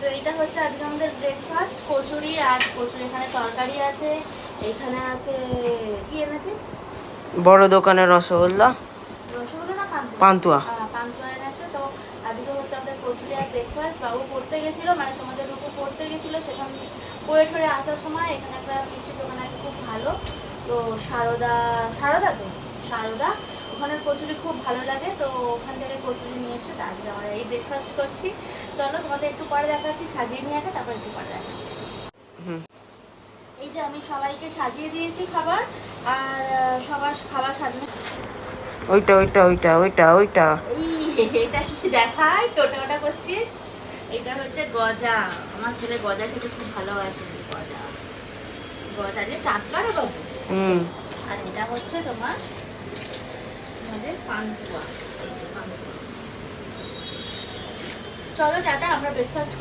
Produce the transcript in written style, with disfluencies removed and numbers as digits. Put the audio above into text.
তো এটা হচ্ছে আজকে আমাদের ব্রেকফাস্ট, কচুরি আর কচুরি, এখানে তরকারি আছে, এখানে আছে কি এনেছিস? বড় দোকানের রসগোল্লা, রসগোল্লা না পান্তুয়া। পান্তুয়া এনেছে। তো আজকে হচ্ছে আমাদের কচুরি আর ব্রেকফাস্ট। বাবু পড়তে গেছিলো, মানে তোমাদের রূপু পড়তে গেছিলো, সেখান পড়ে ঠরে আসার সময় এখানে একটা মিষ্টির দোকান আছে খুব ভালো, তো সারদা সারদা ওখানের কচুরি খুব ভালো লাগে, তো ওখান থেকে কচুরি নিয়ে এসছে। তো আজকে আমরা এই ব্রেকফাস্ট করছি। চলো তোমাদের একটু পরে দেখাচ্ছি, সাজিয়ে নিয়ে আগে তারপর একটু পরে দেখাচ্ছি। এই যে আমি সবাইকে সাজিয়ে দিয়েছি খাবার, আর সবার খাবার সাজানো। ওইটা ওইটা ওইটা ওইটা ওইটা এটা কি দেখায়, টোটা ওটা করছিস? এটা হচ্ছে গজা, আমার ছেলে গজা খেতে খুব ভালোবাসে। গজা গজা যে টাটকা রে বাবু। আর এটা হচ্ছে তোমার আমাদের পান্তুয়া। চলো টাটা, আমরা ব্রেকফাস্ট